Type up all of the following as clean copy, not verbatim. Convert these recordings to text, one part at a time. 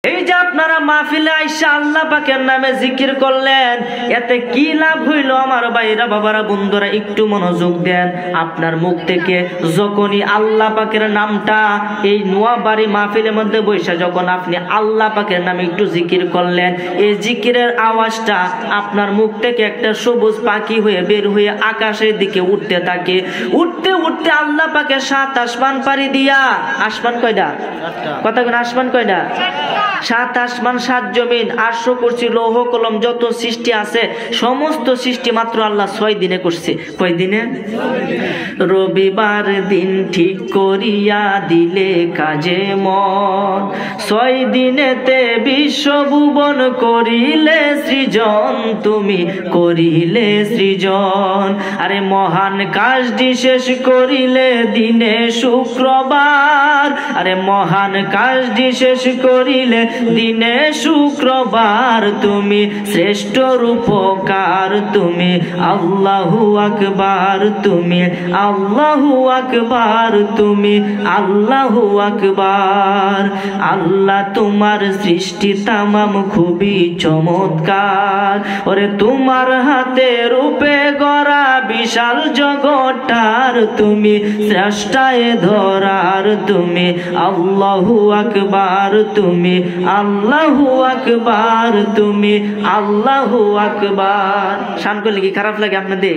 এই যে আপনারা মাহফিলে আইসা আল্লাহ পাকের নামে জিকির করলেন, এতে কি লাভ হইল আমার ভাইরা বাবারা বন্ধুরা? একটু মনোযোগ দেন। আপনার মুখ থেকে যখনই আল্লাহ পাকের নামটা এই নোয়াবাড়ি মাহফিলের মধ্যে বসে যখন আপনি আল্লাহ পাকের নামে একটু জিকির করলেন, এই জিকিরের আওয়াজটা আপনার মুখ থেকে একটা সবুজ পাখি হয়ে বের হয়ে আকাশের দিকে উঠতে থাকে। উঠতে উঠতে আল্লাহ পাকের 7 আসমান পাড়ি দিয়া, আসমান কয়টা কথা কোন আসমান কয়টা? 7 আসমান 7 জমিন 800 কুরসি লৌহ কলম যত সৃষ্টি আছে সমস্ত সৃষ্টি মাত্র আল্লাহ 6 দিনে করছে। কয় দিনে? রবিবার দিন ঠিক করিয়া দিলে কাজে মন, 6 দিনেতে বিশ্বভুবন করিলে সৃজন, তুমি করিলে সৃজন। আরে মহান কাজটি শেষ করিলে দিনে শুক্রবার, আরে মহান কাজটি শেষ করিলে দিনে শুক্রবার, তুমি শ্রেষ্ঠ রূপকার, তুমি আল্লাহু আকবার, তুমি আল্লাহু আকবার, তুমি আল্লাহু আকবার। আল্লাহ তোমার সৃষ্টি তামাম খুবই চমৎকার, ওরে তোমার হাতে রূপে গড়া বিশাল জগৎটার, তুমি শ্রেষ্ঠায় ধরার, তুমি আল্লাহু আকবার, তুমি আল্লাহু আকবার, তুমি আল্লাহু আকবার। শান করলে কি খারাপ লাগে আপনাদের?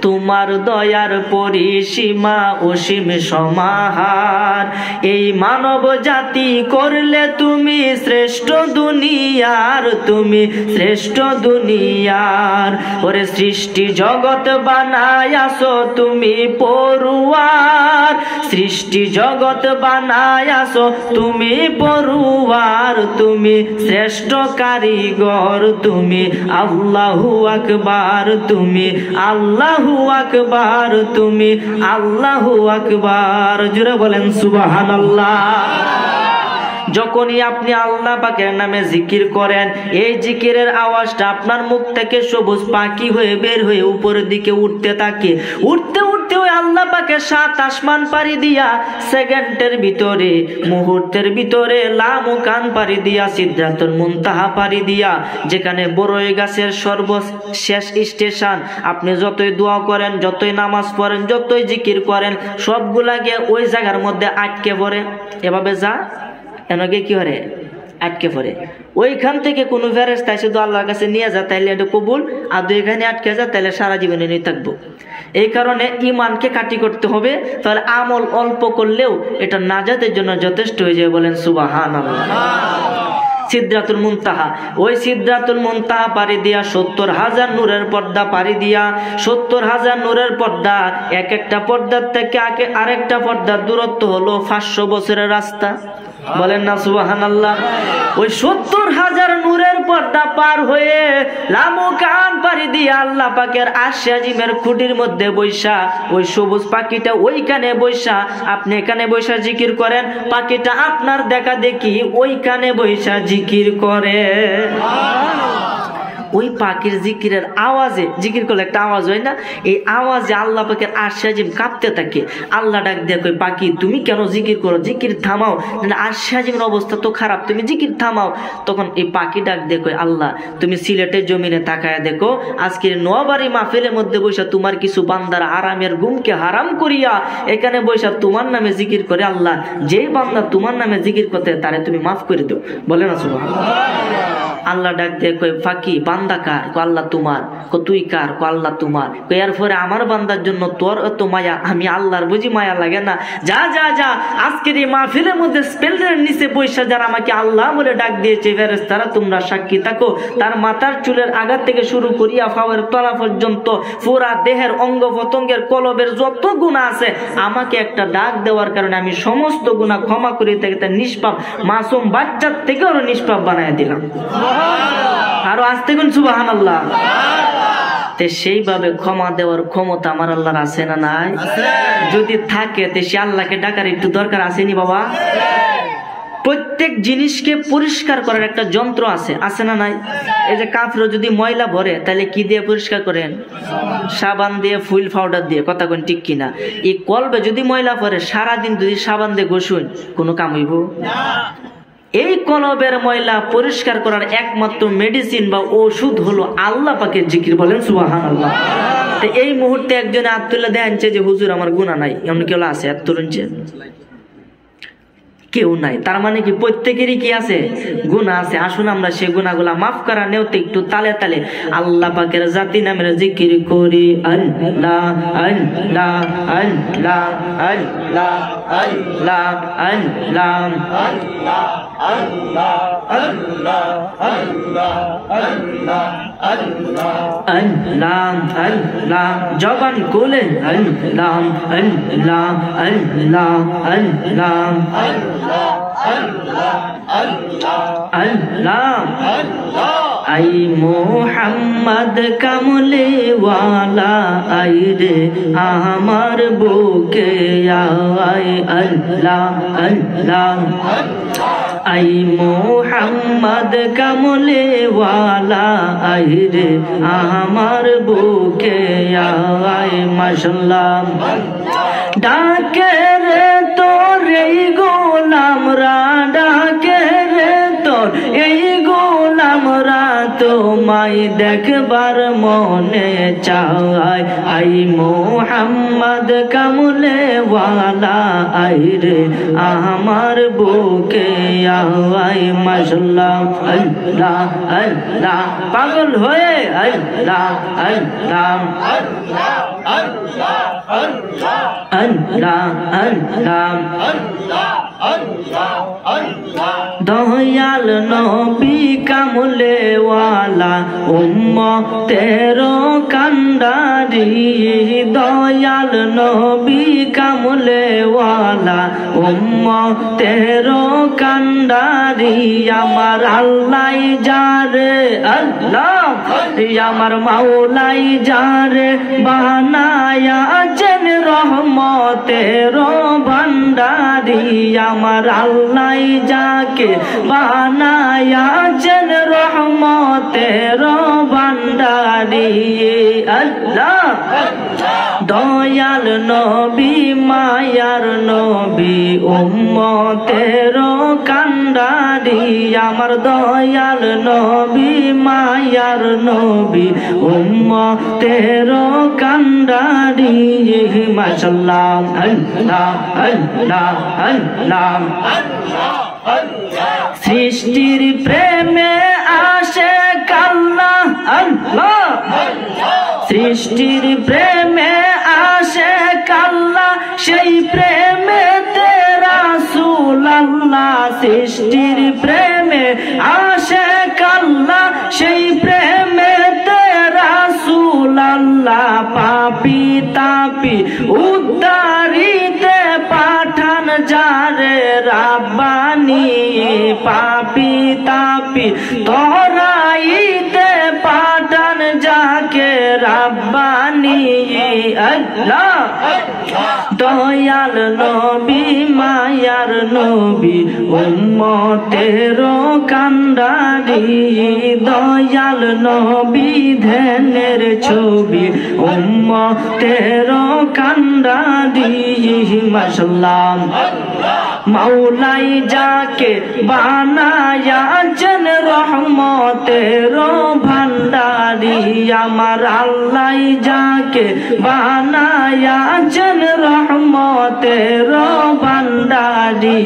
তোমার দয়ার পরিসীমা অসীম সমাহার, এই মানব জাতি করলে তুমি শ্রেষ্ঠ দুনিয়ার, তুমি শ্রেষ্ঠ দুনিয়ার। ওরে সৃষ্টি জগৎ বানায়াছো তুমি পড়ুয়ার, সৃষ্টি জগৎ বানায়াছো তুমি পড়ুয়ার, তুমি শ্রেষ্ঠ কারিগর, তুমি আল্লাহু আকবার, তুমি আল্লাহু আকবার, তুমি আল্লাহু আকবার। জোরে বলেন সুবহানাল্লাহ। যখনই আপনি আল্লাহ পাকের নামে জিকির করেন, এই জিকিরের আওয়াজটা আপনার মুখ থেকে সবুজ পাখি হয়ে বের হয়ে উপরের দিকে উঠতে থাকে। উঠতে উঠতে ওই আল্লাহ পাকের 7 আসমান পাড়ি দিয়া সেকেন্ডের ভিতরে, মুহূর্তের ভিতরে লামকান পাড়ি দিয়া সিদরাতুল মুনতাহা পাড়ি দিয়া, যেখানে বড়ই গাছের সর্বশেষ স্টেশন। আপনি যতই দোয়া করেন, যতই নামাজ পড়েন, যতই জিকির করেন, সবগুলাকে ওই জায়গার মধ্যে আটকে পড়ে। এভাবে যা এনকে কি করে আটকে পড়ে। ওইখান থেকে কোনো ফেরেশতা এসে তো আল্লাহর কাছে নিয়ে যা, তাইলে এটা কবুল। আর এখানে আটকে যা, তাহলে সারা জীবনে নিয়ে থাকবো। এই কারণে ইমানকে কাটি করতে হবে, তাহলে আমল অল্প করলেও এটা নাজাতের জন্য যথেষ্ট হয়ে যায়। বলেন সুবহানাল্লাহ। সিদরাতুল মুনতাহা, ওই সিদরাতুল মুনতাহা পাড়ি দিয়া 70,000 নূরের পর্দা পাড়ি দিয়া, 70,000 নূরের পর্দা, এক একটা পর্দার থেকে আরেকটা পর্দার দূরত্ব হলো 500 বছরের রাস্তা। বলেন না সুবহানাল্লাহ। ওই 70,000 নূরের পর্দা পার হয়ে লামকান পাড়ি দিয়ে আল্লাহ পাকের আরশে আজিমের খুঁটির মধ্যে বৈশা, ওই সবুজ পাখিটা ওইখানে বৈশা, আপনি এখানে বৈশা জিকির করেন, পাখিটা আপনার দেখা দেখি ওইখানে বৈশা জিকির করে। ওই পাখির জিকিরের আওয়াজে, জিকির করলে একটা আওয়াজ হয় না, এই আওয়াজে আল্লাহ পাকের আরশে আজিম কাঁপতে থাকে। আল্লাহ ডাক দিয়ে কই, পাখি তুমি কেন জিকির করো? জিকির থামাও, আরশে আজিমের অবস্থা তো খারাপ, তুমি জিকির থামাও। তখন এই পাখি ডাক দিয়ে কই, আল্লাহ তুমি সিলেটের জমিনে তাকায় দেখো, আজকের নোয়াবাড়ি মাহফিলের মধ্যে বৈশা তোমার কিছু বান্দার আরামের ঘুমকে হারাম করিয়া এখানে বৈশা তোমার নামে জিকির করে, আল্লাহ যেই বান্দা তোমার নামে জিকির করতে তারে তুমি মাফ করে দাও। বলে না সুবহানাল্লাহ। আল্লাহ ডাক দিয়ে কই, ফাঁকি বান্দা কার? কো আল্লাহ তোমার। কো তুই কার? কো আল্লাহ তোমার। কো এরপরে আমার বান্দার জন্য তোর এত মায়া, আমি আল্লাহর বুঝি মায়া লাগে না? যা যা যা, আজকের এই মাহফিলের মধ্যে স্পেলের নিচে বৈশা যারা আমাকে আল্লাহ বলে ডাক দিয়েছে ফেরেশতারা, তোমরা সাক্ষী থাকো, তার মাথার চুলের আঘাত থেকে শুরু করিয়া পায়ের তলা পর্যন্ত পুরা দেহের অঙ্গ প্রত্যঙ্গের কলবের যত গুনাহ আছে, আমাকে একটা ডাক দেওয়ার কারণে আমি সমস্ত গুনাহ ক্ষমা করে তাকে নিষ্পাপ মাসুম বাচ্চার থেকেও নিষ্পাপ বানায় দিলাম। আরো আসতে গুন সুবহানাল্লাহ। সেইভাবে ক্ষমা দেওয়ার ক্ষমতা আমার আল্লাহর আছে না নাই? যদি থাকে তে সে আল্লাহকে ডাকার একটু দরকার আসেনি বাবা? প্রত্যেক জিনিসকে পরিষ্কার করার একটা যন্ত্র আছে, আছে না নাই? এই যে কাফেরও যদি ময়লা ভরে তাহলে কি দিয়ে পরিষ্কার করেন? সাবান দিয়ে, ফুল পাউডার দিয়ে। কথা কোন ঠিক কিনা? এই কলবে যদি ময়লা ভরে সারাদিন যদি সাবান দিয়ে ঘষুন কোনো কাম হইব? এই কলবের ময়লা পরিষ্কার করার একমাত্র মেডিসিন বা ওষুধ হলো আল্লাহ পাকের জিকির। বলেন সুবহানাল্লাহ। তো এই মুহূর্তে একজনে আত্মুল্লাহ দেখাচ্ছে যে হুজুর আমার গুনাহ নাই, এমন কেউ আছে? আত্মরঞ্চে কেউ নাই। তার মানে কি প্রত্যেকেরই কি আছে? গুনাহ আছে। আসুন আমরা সেই গুনাহগুলা মাফ করা নেওতে একটু তালে তালে আল্লাহ পাকের জাতি নামের জিকির করি। আল্লাহ আল্লাহ আল্লাহ আল্লাহ আল্লাহ আল্লাহ আল্লাহ আল্লাহ আল্লাহ আল্লাহ জবান খুলে আল্লাহ আল্লাহ আল্লাহ আল্লাহ আল্লাহ আই মোহাম্মদ কামলে ওয়ালা আই রে আমার বুকে আয় আল্লাহ আল্লাহ আই মোহাম্মদ কামলে ওয়ালা আই রে আমার বুকে আয় মাশাআল্লাহ ডাকে রে তোর এই গোলামরা ডাকে রে তোর এই গোলামরা তোমায় দেখবার মনে চায় আই মোহাম্মদ কামলে ওয়ালা আই রে আমার বুকে আয় মাশাআল্লাহ আল্লাহ আল্লাহ পাগল হয়ে আল্লাহ আল্লাহ আল্লাহ আল্লাহ আল্লাহ আল্লাহ আল্লাহ আল্লাহ আল্লাহ দয়াল নবী কামলে ওয়ালা উম্মতের কান্ডারি দয়াল নবী কামলে ওয়ালা উম্মতের কান্ডারি আমার আল্লাহ যারে আল্লাহ আমার মাওলাই যারে বানায়া আছেন রহমতের ভান্ডারি আমার আল্লাহ যাকে বানায়া আছেন রহমতের ভান্ডারি আল্লাহ দয়াল নবী মায়ার নবী উম্মতের কান্ডারি আমার দয়াল নবী মায়ার নবী উম্মতের কান্ডারি মাশাআল্লাহ আল্লাহ আল্লাহ আল্লাহ সৃষ্টির প্রেমে আসে আল্লাহ আল্লাহ সৃষ্টির প্রেমে আসে আল্লাহ সেই প্রেমে রাসূলুল্লাহ সৃষ্টির প্রেমে আসে আল্লাহ সেই প্রেমে রাসূলুল্লাহ পাপী তাপী উদ্ধারিতে পাঠান যারে রাব্বানি পাপী তাপী তরাইতে পাঠান যাকে রাব্বানি আল্লাহ দয়াল নবী মায়ার নবী উম্মতের কান্ডারি দয়াল নবী ধ্যানের ছবি উম্মতের কান্ডারি মাশাআল্লাহ মাওলাই যাকে বানায়া আছেন রহমতের ভান্ডারি আমার আল্লাহ যাকে বানায়া আছেন রহমতের ভান্ডারি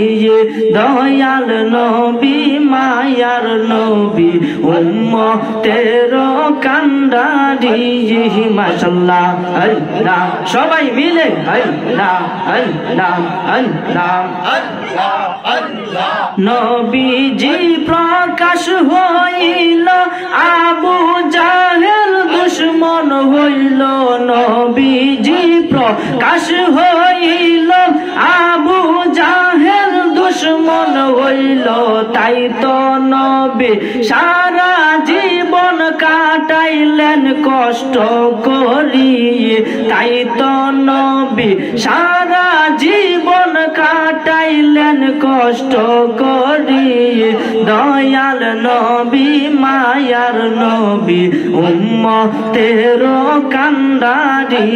দয়াল নবী মায়ার নবী উম্মতের কান্ডারি মাশাআল্লাহ আল্লাহ সবাই মিলে আল্লাহ আল্লাহ আল্লাহ নবীজি প্রকাশ হইল আবু জাহেল দুশমন হইল নবীজি প্রকাশ হইল আবু জাহেল দুশমন হইল তাই তো নবী সারা জীবন জীবন কাটাইলেন কষ্ট করি, তাই তো নবী সারা জীবন কাটাইলেন কষ্ট করি। দয়াল নবী মায়ার নবী উম্মতের কান্ডারি,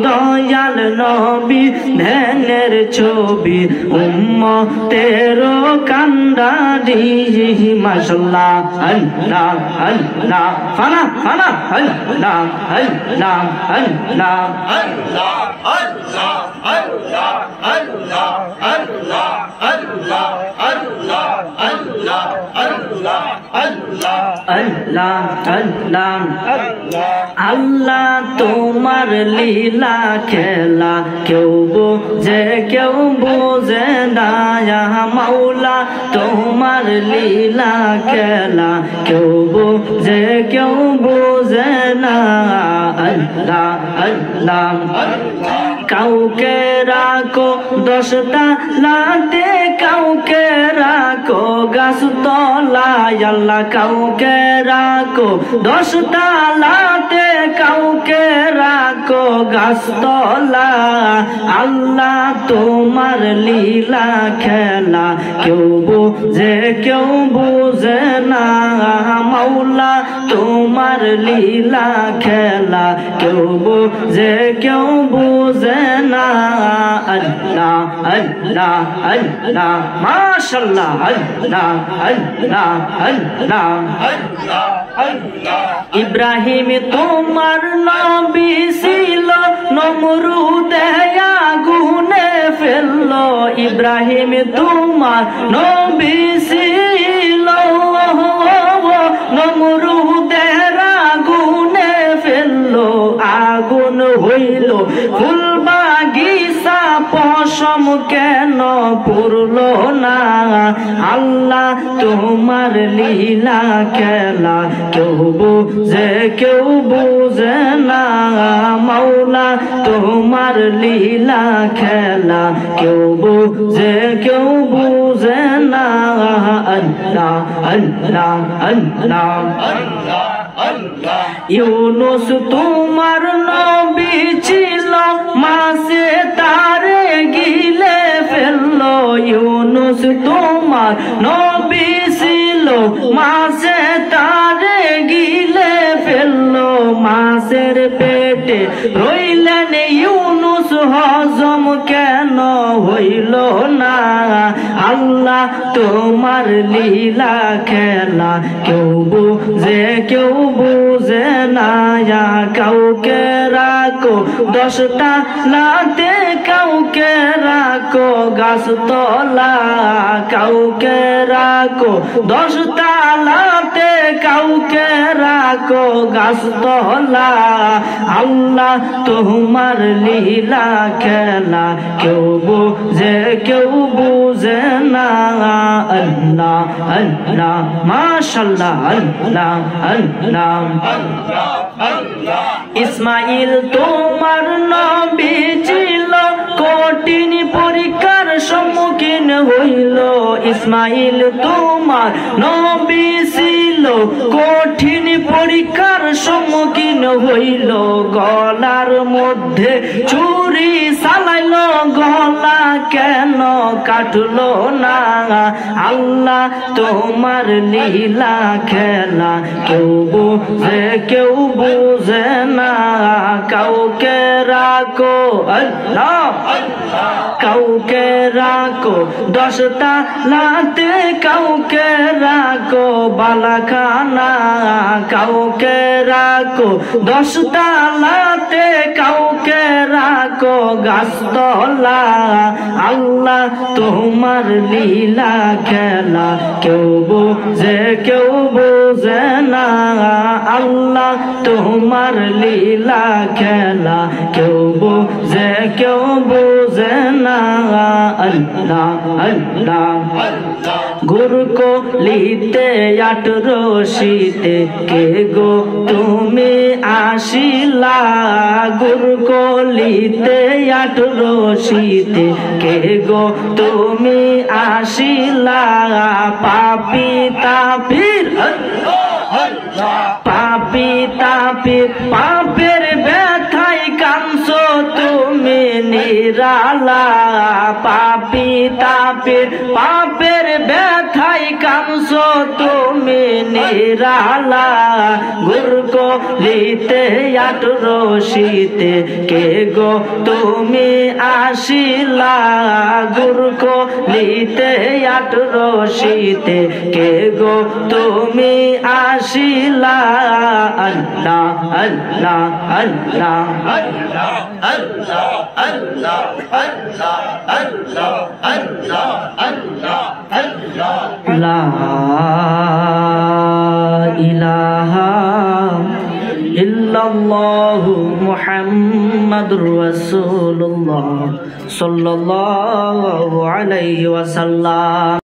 দয়াল নবী ধ্যানের ছবি উম্মতের কান্ডারি। মাশাআল্লাহ আল্লাহ আল্লাহ ফানা ফানা আল্লাহ আল্লাহ আল্লাহ আল্লাহ আল্লাহ আল্লাহ আল্লাহ আল্লাহ আল্লাহ আল্লাহ আল্লাহ আল্লাহ আল্লাহ আল্লাহ আল্লাহ আল্লাহ তোমার লীলা খেলা কেউ বোঝে কেউ বোঝে না। মাওলা তোমার লীলা খেলা কেউ বোঝে কেউ বোঝে না। আল্লাহ আল্লাহ কাউকে রাখো 10টা লাতে, কাউকে রাখো গাছ তলায়। আল্লাহ কাউকে রাখো 10টা লাতে, কাউকে রাখো গাছ তলা। আল্লাহ তোমার লীলা খেলা কেউ বোঝে কেউ বোঝে না। মাওলা তোমার লীলা খেলা কেউ বোঝে কেউ বোঝে না। আল্লাহ আল্লাহ আল্লাহ মাশাআল্লাহ আল্লাহ আল্লাহ আল্লাহ আল্লাহ আল্লাহ ইব্রাহিম তোমার নবী ছিল, নমরুদে আগুনে ফেললো। ইব্রাহিম তোমার নবী ছিল, নমরুদে আগুনে ফেললো। আগুন হইল ফুল বাগিচা, পশম কেন পুরলো না। আল্লাহ তোমার লীলা খেলা কেউ বুঝে কেউ বুঝে না। মাওলা তোমার লীলা খেলা কেউ বুঝে কেউ বুঝে না। আল্লাহ আল্লাহ আল্লাহ আল্লাহ ইউনুস তোমার নবী ছিল, মাছে তারে গিলে ফেললো। ইউনুস তোমার নবী ছিল, মাছে তারে গিলে ফেললো। মাছের পেটে রইলেন ইউনুস, হজম কেন হইল না। আল্লাহ তোমার লীলা খেলা কেউ বুঝে কেউ বুঝে না। কাউকে রাখো 10টা লাতে, কাউকে রাখো গাছ তলা। কাউকে রাখো 10টা লাতে, কাউকে রাখো গাছ তলা। আল্লাহ তোমার লীলা খেলা কেউ বুঝে কেউ বুঝে না। আল্লাহ আল্লাহ মাশাআল্লাহ আল্লাহ আল্লাহ ইসমাইল তোমার নবী ছিল, কঠিন পরীক্ষার সম্মুখীন হইল। ইসমাইল তোমার নবী ছিল, কঠিন পরীক্ষার সম্মুখীন হইল। গলার মধ্যে ছুরি চালাইলো, গলা কেন কাটলো না। আল্লাহ তোমার লীলা খেলা কেউ বুঝে কেউ বুঝে না। কাউকে রাখো আল্লাহ কাউকে রাখো 10টা লাতে, কাউকে রাখো বালাখানা। কাউকে রাখো 10টা লাতে, কাউকে রাখো গাছতলা। আল্লাহ তোমার লীলা খেলা কেউ বুঝে কেউ বুঝে না। আল্লাহ তোমার লীলা খেলা কেউ বুঝে কেউ বুঝে না। আল্লাহ আল্লাহ গুরকো লিতে 18 কে গো তুমি আসিলা। গুরকো লিতে 18 কে গো তুমি আসিলা। পাপি তাপির পাপি তাপি পাপের ব্যথায় কাঁদছো তুমি নিরালা, পাপি তাপের পাপের ব্যথায় কাঁদছো তুমি নিরালা, গুরগলিতে আট রশিতে কে গো তুমি আসিলা, গুরগলিতে আট রশিতে কে গো তুমি আসিলা। আল্লাহ আল্লাহ আল্লাহ আল্লাহ আল্লাহ আল্লাহ আল্লাহ আল্লাহ আল্লাহ আল্লাহ আল্লাহ লা ইলাহা ইল্লাল্লাহু মুহাম্মাদুর রাসূলুল্লাহ সাল্লাল্লাহু আলাইহি ওয়াসাল্লাম।